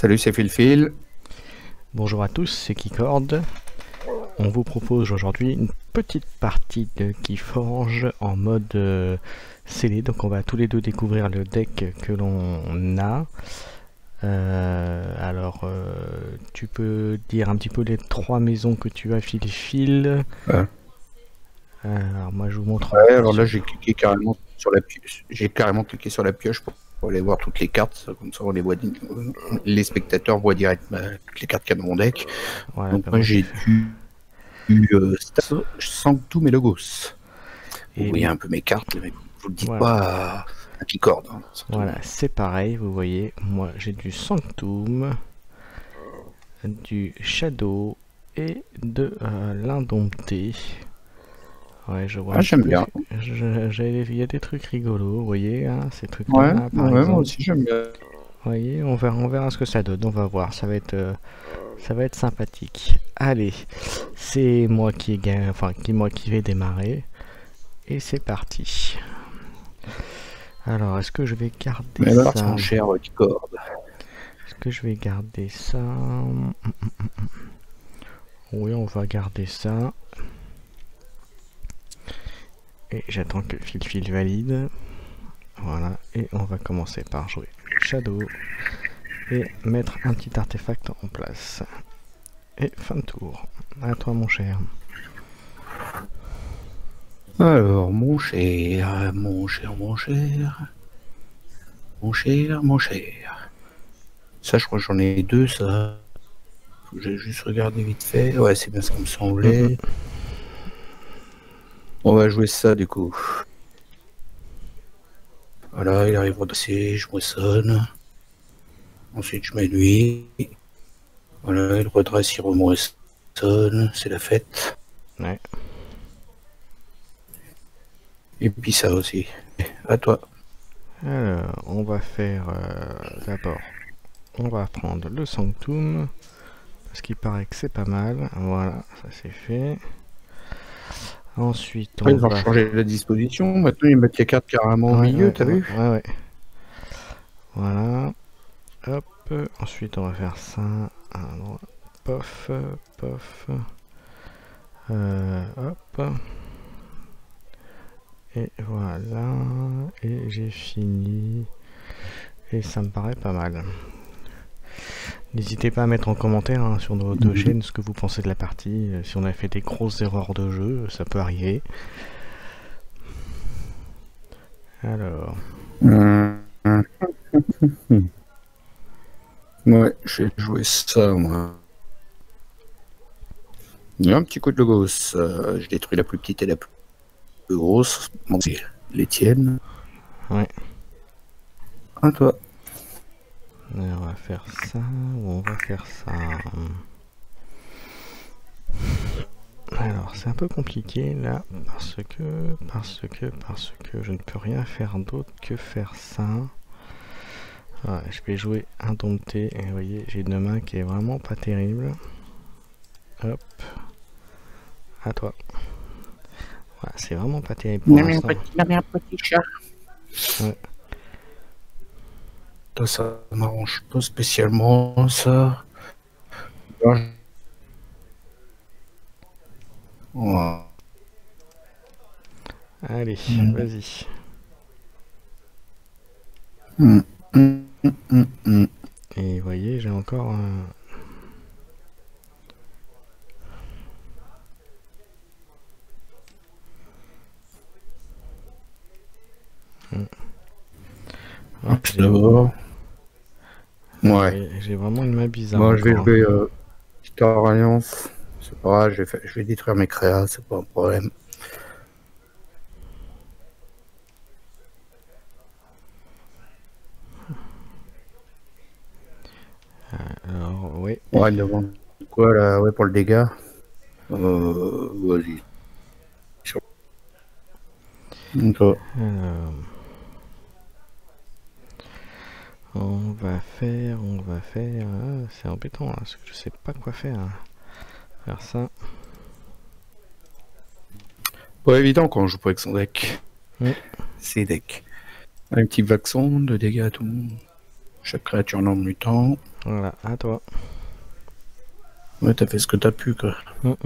Salut, c'est Phil. Bonjour à tous, c'est Keycord. On vous propose aujourd'hui une petite partie de Keyforge en mode scellé. Donc on va tous les deux découvrir le deck que l'on a. Tu peux dire un petit peu les trois maisons que tu as, Phil. Ouais. Alors moi je vous montre. Ouais, alors là, j'ai cliqué carrément sur la pioche. J'ai carrément cliqué sur la pioche pour aller voir toutes les cartes. Comme ça, on les voit, les spectateurs voient direct toutes les cartes qu'il y a dans mon deck. Voilà, Donc moi, j'ai Sanctum et Logos. Vous voyez un peu mes cartes, mais vous le dites voilà. pas à Keycord. Hein, voilà, c'est pareil, vous voyez. Moi, j'ai du Sanctum, du Shadow et de l'Indompté. Ouais, je vois. Ah, j'aime bien. Il y a des trucs rigolos, vous voyez, hein, ces trucs-là, Ouais, là, par ouais, exemple. moi aussi j'aime bien. Vous voyez, on verra ce que ça donne, on va voir, ça va être sympathique. Allez, c'est moi qui vais démarrer, et c'est parti. Alors, est-ce que je vais garder Mais ça? alors, c'est mon cher Keycord. Est-ce que je vais garder ça? Oui, on va garder ça. Et j'attends que Phil valide. Voilà, et on va commencer par jouer Shadow et mettre un petit artefact en place. Et fin de tour. À toi mon cher. Alors, mon cher. Ça, je crois que j'en ai deux, ça. J'ai juste regardé vite fait. Ouais, c'est bien ce qui me semblait. On va jouer ça, du coup. Voilà, il arrive au dossier, je moissonne. Ensuite, je mets lui. Voilà, il redresse, il remoissonne. C'est la fête. Ouais. Et puis ça aussi. À toi. Alors, on va faire d'abord, on va prendre le Sanctum, parce qu'il paraît que c'est pas mal. Voilà, ça c'est fait. Ensuite, Après, ils vont changer la disposition. Maintenant, ils mettent les cartes carrément au milieu, t'as vu? Ouais. Voilà. Hop. Ensuite, on va faire ça. Alors, pof. Hop. Et voilà. Et j'ai fini. Et ça me paraît pas mal. N'hésitez pas à mettre en commentaire hein, sur nos deux chaînes ce que vous pensez de la partie. Si on a fait des grosses erreurs de jeu, ça peut arriver. Alors. Ouais, j'ai joué ça, moi. Il y a un petit coup de logos. Je détruis la plus petite et la plus grosse. Bon, c'est les tiennes. Ouais. À toi. On va faire ça ou on va faire ça. Alors c'est un peu compliqué là parce que je ne peux rien faire d'autre que faire ça. Ouais, je vais jouer Indompté et vous voyez j'ai une main qui est vraiment pas terrible. Hop, à toi. Voilà, c'est vraiment pas terrible pour l'instant. Un petit chat. Ouais. Ça m'arrange pas spécialement ça. Ouais. Allez, vas-y. Et vous voyez, j'ai encore un... D'abord. Ouais. J'ai vraiment une main bizarre. Moi, je vais jouer Star Alliance. C'est pas grave, je vais détruire mes créas, c'est pas un problème. Alors, oui. Ouais, il demande quoi là? Ouais, pour le dégât. Vas-y. Alors, on va faire. Ah, c'est embêtant là, parce que je sais pas quoi faire. Faire ça. Pas évident quand on joue pas avec son deck. C'est deck. Un petit vaccin de dégâts à tout le monde. Chaque créature non mutant. Voilà, à toi. Ouais, t'as fait ce que t'as pu, quoi. Voilà,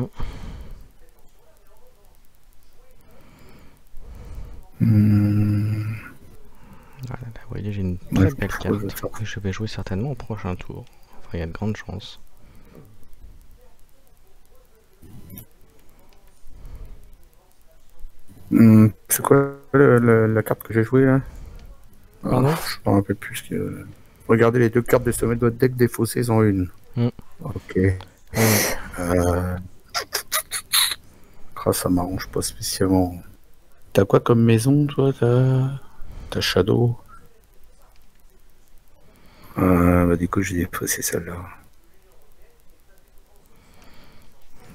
là, vous voyez, j'ai une très belle carte. Et je vais jouer certainement au prochain tour. Enfin, il y a de grandes chances. C'est quoi la carte que j'ai jouée là? Pardon? Je me rappelle plus ce que. Regardez les deux cartes des sommets de votre deck défaussées en une. Ok. Ça m'arrange pas spécialement. T'as quoi comme maison, toi? T'as Shadow? Bah, du coup, j'ai défaussé celle-là.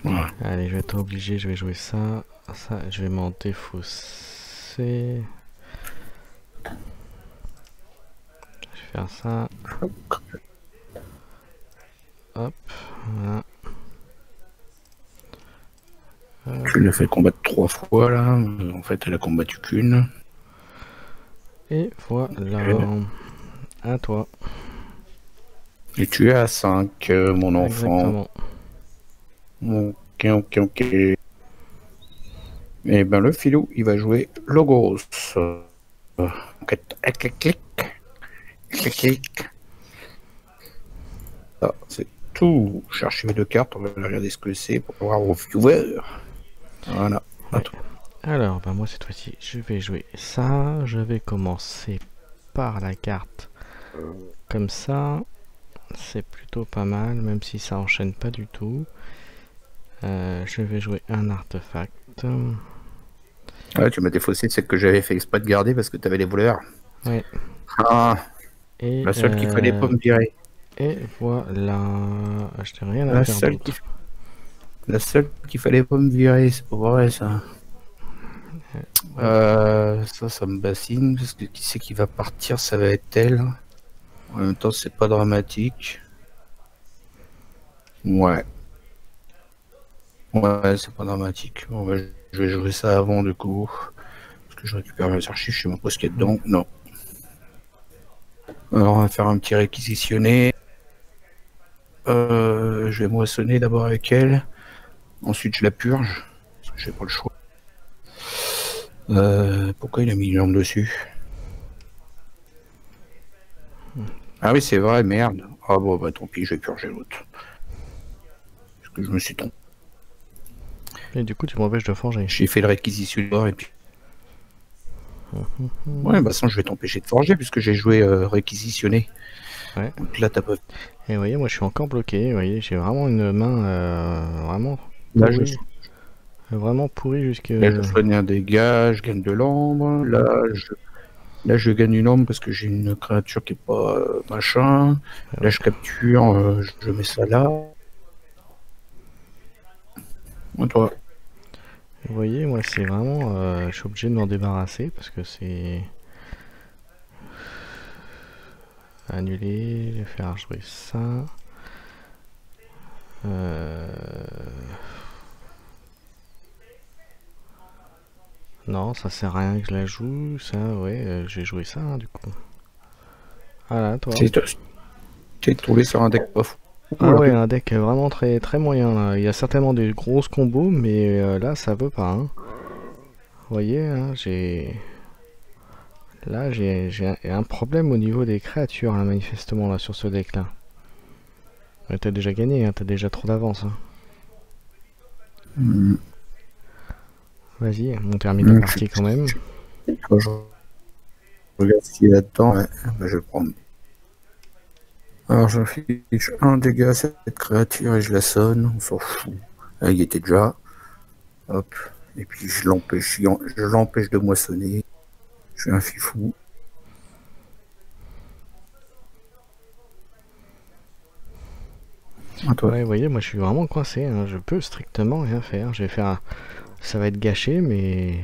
Ouais. Allez, je vais être obligé, je vais jouer ça. Ça, je vais m'en défausser. Je vais faire ça. Hop, voilà. Tu l'as fait combattre 3 fois là. En fait, elle a combattu qu'une. Et voilà. À toi. Et tu es à 5, mon enfant. Exactement. Ok. Et ben le filou, il va jouer Logos. Clic. Ah, c'est tout. Chercher mes deux cartes, on va regarder ce que c'est pour voir au viewer. Voilà. Ouais. Alors, bah moi cette fois-ci, je vais jouer ça. Je vais commencer par la carte comme ça. C'est plutôt pas mal, même si ça enchaîne pas du tout. Je vais jouer un artefact. Ouais, tu m'as défaussé celle que j'avais fait exprès de garder parce que tu avais les voleurs. Ouais. Et la seule qu'il fallait pas me virer. Et voilà. Je n'ai rien à faire d'autre. La seule qu'il fallait pas me virer, c'est pas vrai ça. Ça me bassine parce que qui c'est qui va partir, ça va être elle. En même temps, c'est pas dramatique. Ouais, c'est pas dramatique. Bon, bah, je vais jouer ça avant du coup. Parce que je récupère mes archives, je sais même pas ce qu'il y a dedans. Non. Alors, on va faire un petit réquisitionné. Je vais moissonner d'abord avec elle. Ensuite, je la purge. Parce que j'ai pas le choix. Pourquoi il a mis une lampe dessus? Ah oui, c'est vrai, merde. Ah bon, bah tant pis, je vais purger l'autre. Parce que je me suis trompé. Et du coup, tu m'empêches de forger. J'ai fait le réquisitionnaire et puis... Ouais, bah sinon je vais t'empêcher de forger puisque j'ai joué réquisitionné. Ouais. Donc là, t'as pas... Et vous voyez, moi je suis encore bloqué. Vous voyez, j'ai vraiment une main vraiment Là, pourrie. Vraiment pourrie jusque... Là, je soigne un dégât, je gagne de l'ombre. Là, je gagne une ombre parce que j'ai une créature qui est pas machin. Là, je capture, je mets ça là. Et toi? Vous voyez, moi c'est vraiment... je suis obligé de m'en débarrasser parce que c'est... Annuler, je vais faire jouer ça. Non, ça sert à rien que je la joue. Ça, ouais, je vais jouer ça hein, du coup. Voilà, toi. T'es tombé sur un deck pas fou. Ah ouais, un deck vraiment très moyen là. Il y a certainement des grosses combos, mais là ça veut pas. Hein. Vous voyez, hein, là j'ai un problème au niveau des créatures là, manifestement là sur ce deck là. Ouais, t'as déjà gagné, hein, t'as déjà trop d'avance. Hein. Vas-y, on termine la partie quand même. Je regarde ce qu'il y a là-dedans. Ouais. Bah, je vais prendre. Alors j'affiche un dégât à cette créature et je la sonne, on s'en fout. Là, il était déjà. Hop. Et puis je l'empêche de moissonner. Je suis un fifou. Ouais, vous voyez, moi je suis vraiment coincé, hein. Je peux strictement rien faire. Je vais faire ça va être gâché, mais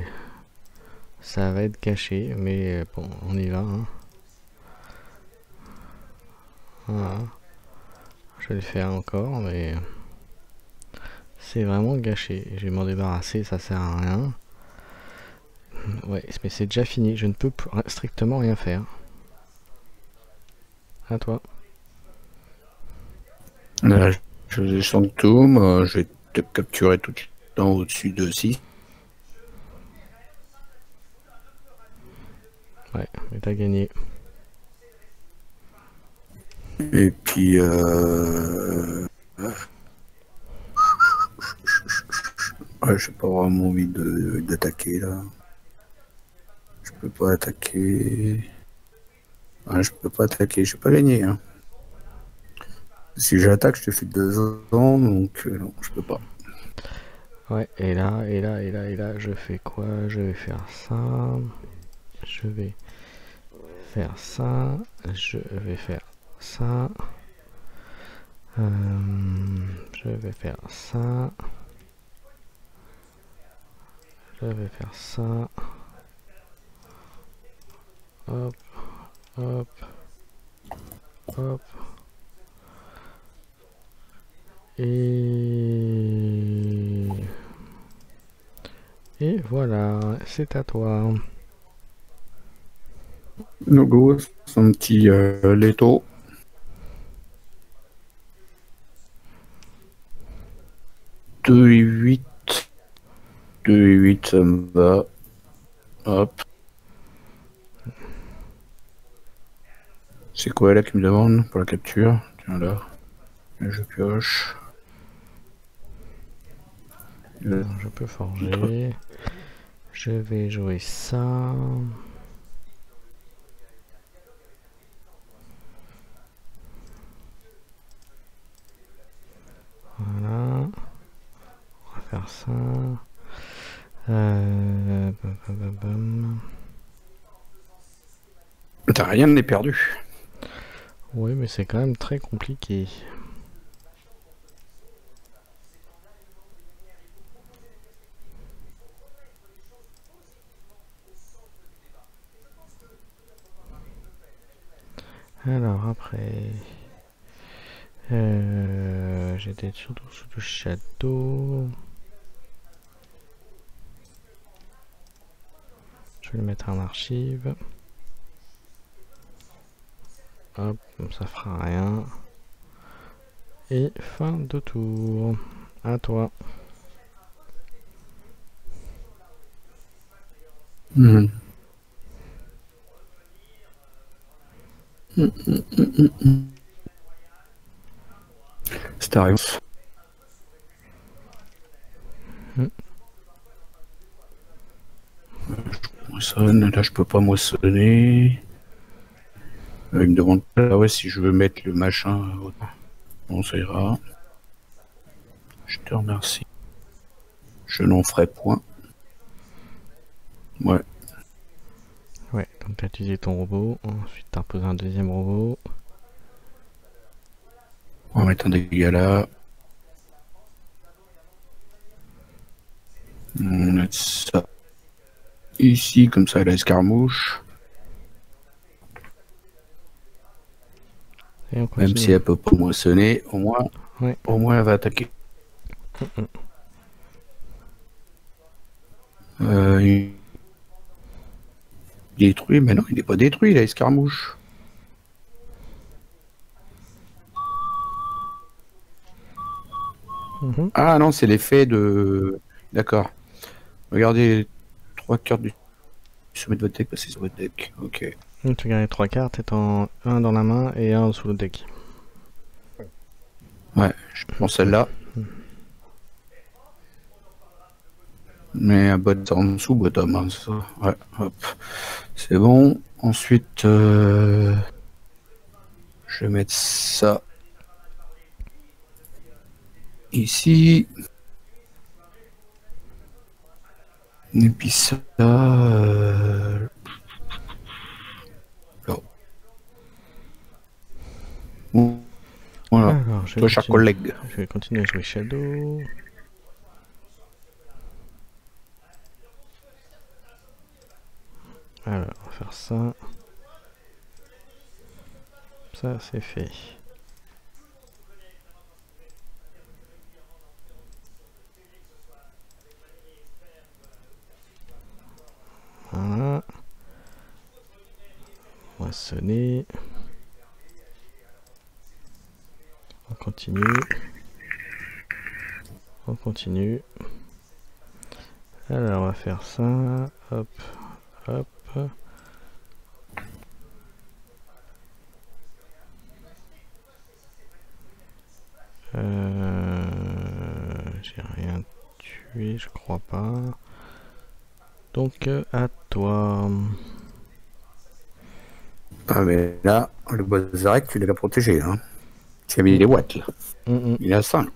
ça va être gâché, mais bon, on y va. Hein. Voilà. Je vais le faire encore, mais c'est vraiment gâché. Je vais m'en débarrasser, ça sert à rien. Ouais, mais c'est déjà fini. Je ne peux strictement rien faire. À toi. Là, je vais Sanctum, je vais te capturer tout le temps au-dessus de 6. Ouais, mais t'as gagné. Et puis, ouais, j'ai pas vraiment envie d'attaquer là. Je peux pas attaquer. Ouais, je peux pas attaquer, j'ai pas gagné. Hein. Si j'attaque, je te fais 2 ans, donc non, je peux pas. Ouais, et là, je fais quoi? Je vais faire ça. Je vais faire ça. Je vais faire ça. Je vais faire ça. Je vais faire ça. Hop, hop, hop. Et voilà, c'est à toi. No go, son petit Leto. 2 et 8. 2 et 8, ça me va. Hop. C'est quoi là qui me demande pour la capture? Tiens là. Là, je pioche. Alors, je peux forger. Je vais jouer ça. Voilà. On va faire ça. Bam, bam, bam. T'as rien n'est perdu. Oui, mais c'est quand même très compliqué. Alors après, j'étais surtout sous le château. Je vais le mettre en archive. Hop, ça fera rien. Et fin de tour. À toi. Starios. Je moissonne, là je peux pas moissonner. Il me demande pas ouais, si je veux mettre le machin. Bon, ça ira. Je te remercie. Je n'en ferai point. Ouais. Ouais, donc tu as utilisé ton robot. Ensuite, tu as reposé un deuxième robot. On va mettre un dégât là. On met ça ici, comme ça, la escarmouche. Et on continue. Même si elle peut pas moissonner, Ouais. au moins elle va attaquer. Il est détruit, mais non, il n'est pas détruit, la escarmouche. Ah non, c'est l'effet de... D'accord. Regardez 3 cartes du sommet de votre deck passées sur votre deck. Ok. Tu gagnes 3 cartes, étant un dans la main et un sous le deck. Ouais, je prends celle-là. Mais en dessous, bottom, hein, c'est ça. Ouais, hop. C'est bon. Ensuite, je vais mettre ça ici. Et puis ça... Voilà. Alors, Toi, cher collègue. Je vais continuer à jouer Shadow. Alors, on va faire ça. Ça, c'est fait. Voilà. Moissonner. continue. On continue. Alors on va faire ça. Hop, hop. J'ai rien tué, je crois pas. Donc à toi. Ah mais là, le boss Zarek, tu l'as protégé, hein. Tu as mis les watts là. Il a 5.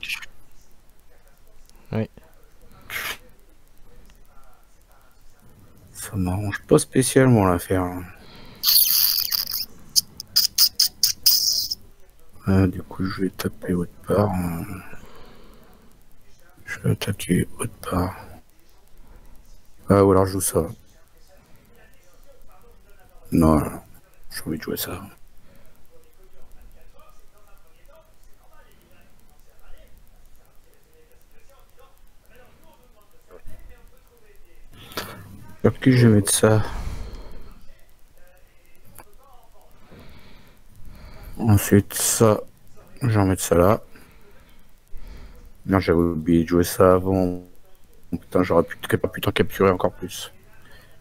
Oui. Ça m'arrange pas spécialement l'affaire. Du coup, je vais taper autre part. Je vais attaquer autre part. Ah, ou alors je joue ça. Non, j'ai envie de jouer ça. Sur qui je vais mettre ça? Ensuite, ça, je vais en mettre ça là. Non, j'avais oublié de jouer ça avant. Putain, j'aurais pu t'en capturer encore plus.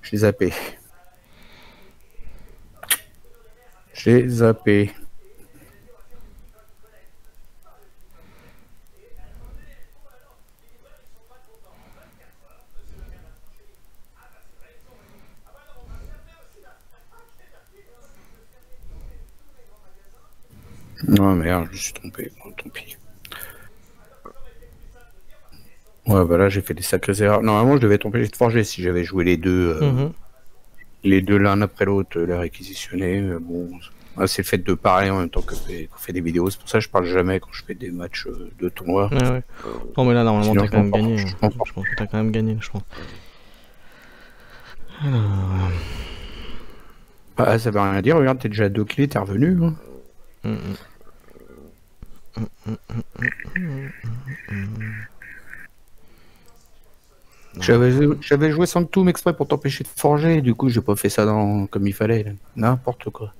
J'ai zappé. J'ai zappé. Non, merde, je suis trompé. Bon, tant pis. Ouais, bah là, j'ai fait des sacrées erreurs. Normalement, je devais être empêché de forger si j'avais joué les deux. Les deux l'un après l'autre, les réquisitionnés. Bon, c'est le fait de parler en même temps qu'on fait des vidéos. C'est pour ça que je parle jamais quand je fais des matchs de tournoi. Ouais, ouais. Non, mais là, normalement, t'as quand même gagné. Je pense que t'as quand même gagné, je pense. Alors. Ah, ça veut rien dire. Regarde, t'es déjà à 2 clés, t'es revenu. Hein. J'avais joué Sanctum exprès pour t'empêcher de forger, du coup j'ai pas fait ça comme il fallait, n'importe quoi.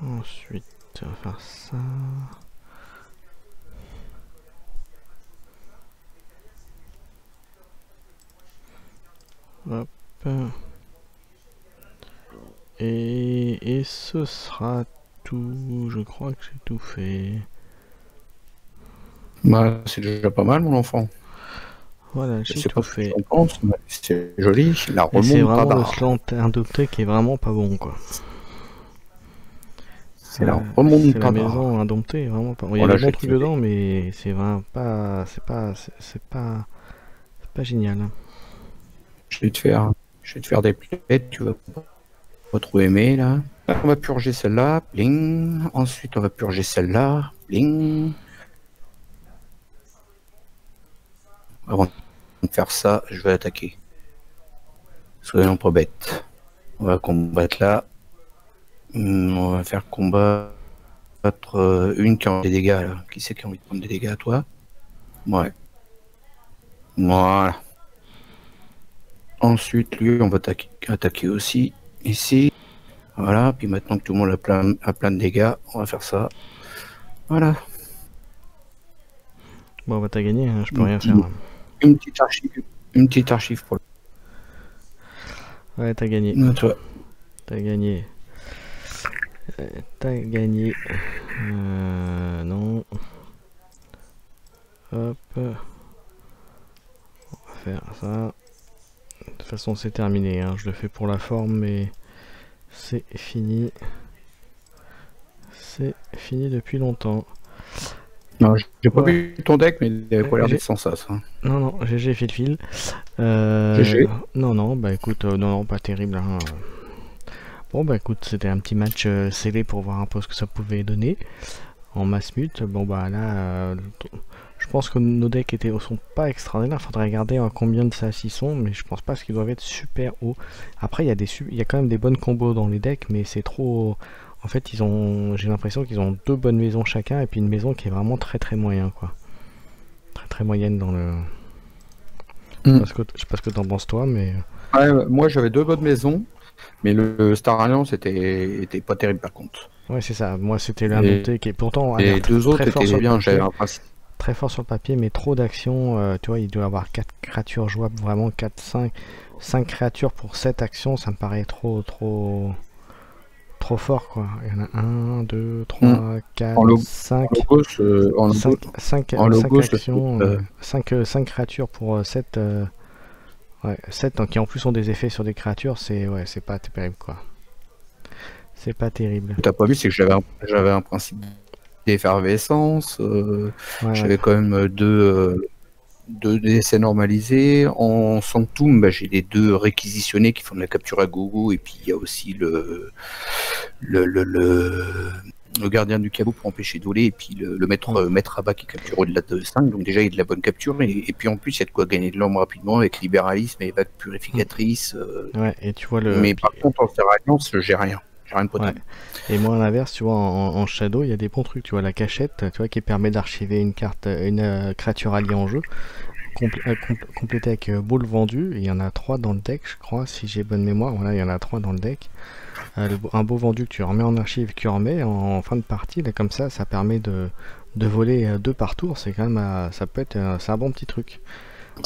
Ensuite, on va faire ça. Hop. Et ce sera tout. Je crois que j'ai tout fait. Bah, c'est déjà pas mal, mon enfant. Voilà, j'ai tout fait. C'est joli. La remonte c'est pas vraiment bas. le slant indompté qui est vraiment pas bon, quoi. C'est la remonte pas la maison indomptée, vraiment pas. Il y a des bons trucs dedans, mais c'est vraiment pas. C'est pas génial. Je vais te faire des plaies, tu vas pas trop aimer là. On va purger celle-là, bling. Ensuite on va purger celle-là, bling. Avant de faire ça, je vais attaquer. Soyons pas bêtes. On va combattre là. On va faire combattre une qui a des dégâts là. Qui c'est qui a envie de prendre des dégâts à toi? Ouais. Voilà. Ensuite, lui, on va attaquer aussi ici. Voilà. Puis maintenant que tout le monde a plein de dégâts, on va faire ça. Voilà. Bon, bah t'as gagné, hein, je peux rien faire. Une petite archive pour le... Ouais, t'as gagné. Non, toi. T'as gagné. T'as gagné. Non. Hop. On va faire ça. De toute façon, c'est terminé. Hein. Je le fais pour la forme, mais c'est fini. C'est fini depuis longtemps. Non, j'ai pas vu ton deck, mais il avait pas l'air d'être sans ça. Non, non, GG fait le fil. GG. Non, non, bah écoute, non, pas terrible. Hein. Bon, bah écoute, c'était un petit match scellé pour voir un peu ce que ça pouvait donner en mass mute. Bon, bah là, je pense que nos decks sont pas extraordinaires. Faudrait regarder combien de ça ils sont, mais je pense pas qu'ils doivent être super hauts. Après, il y a quand même des bonnes combos dans les decks, mais c'est trop. En fait, j'ai l'impression qu'ils ont 2 bonnes maisons chacun, et puis une maison qui est vraiment très très moyen, quoi. Très très moyenne dans le. Je sais pas ce que t'en penses toi, mais... Ouais, moi j'avais 2 bonnes maisons, mais le Star Alliance était pas terrible par contre. Ouais, c'est ça. Moi, c'était l'indompté qui est pourtant a l'air Les deux autres très fort étaient sur le bien, papier. j'avais un principe. Très fort sur le papier, mais trop d'actions. Tu vois, il doit avoir 4 créatures jouables, vraiment 4, 5 créatures pour 7 actions. Ça me paraît trop fort, quoi. Il y en a 1, 2, 3, 4, 5. En logos, Actions, 5 créatures pour 7. Ouais, 7 qui en plus ont des effets sur des créatures, c'est pas terrible, quoi. C'est pas terrible. Ce que t'as pas vu, c'est que j'avais un principe d'effervescence. J'avais quand même deux essais normalisés. En Sanctum, j'ai les 2 réquisitionnés qui font de la capture à gogo, et puis il y a aussi le gardien du caveau pour empêcher de voler, et puis le maître à bas qui capture au-delà de 5. Donc déjà il y a de la bonne capture, et puis en plus il y a de quoi gagner de l'homme rapidement avec libéralisme et vague purificatrice. Ouais, et tu vois Mais par contre en Star Alliance, j'ai rien de potable. Ouais. Et moi à l'inverse, tu vois, en Shadow, il y a des bons trucs. Tu vois, la cachette, tu vois, qui permet d'archiver une créature alliée en jeu, complétée avec boule vendue. Il y en a 3 dans le deck, je crois, si j'ai bonne mémoire. Voilà, il y en a 3 dans le deck. Un beau vendu que tu remets en archive, que tu remets en fin de partie. Là, comme ça permet de voler 2 par tour. C'est quand même, c'est un bon petit truc.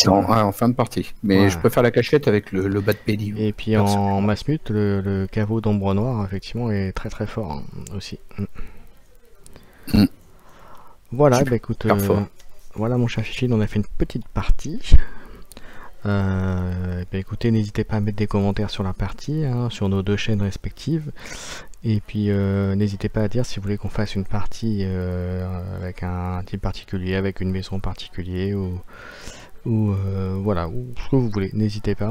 En fin de partie, mais je préfère la cachette avec le bas de pédi. Et puis en Massmut, le caveau d'ombre noire, effectivement, est très très fort, hein, aussi. Voilà, bah écoute, voilà mon cher Fifi, on a fait une petite partie. Bah écoutez, n'hésitez pas à mettre des commentaires sur la partie, hein, sur nos 2 chaînes respectives. Et puis n'hésitez pas à dire si vous voulez qu'on fasse une partie avec un type particulier, avec une maison particulière, ou voilà, ou ce que vous voulez. N'hésitez pas,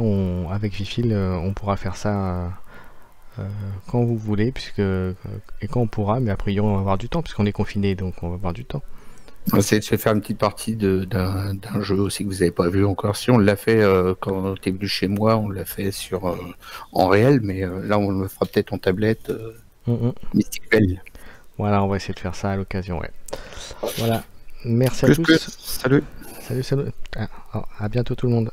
avec Fifil, on pourra faire ça quand vous voulez, et quand on pourra, mais a priori on va avoir du temps, puisqu'on est confiné, donc on va avoir du temps. On va essayer de se faire une petite partie d'un jeu aussi que vous n'avez pas vu encore. Si on l'a fait quand tu es venu chez moi, on l'a fait en réel, mais là on le fera peut-être en tablette. Mystic Bell. Voilà, on va essayer de faire ça à l'occasion, ouais. Voilà, merci à tous. Salut. Salut. À bientôt tout le monde.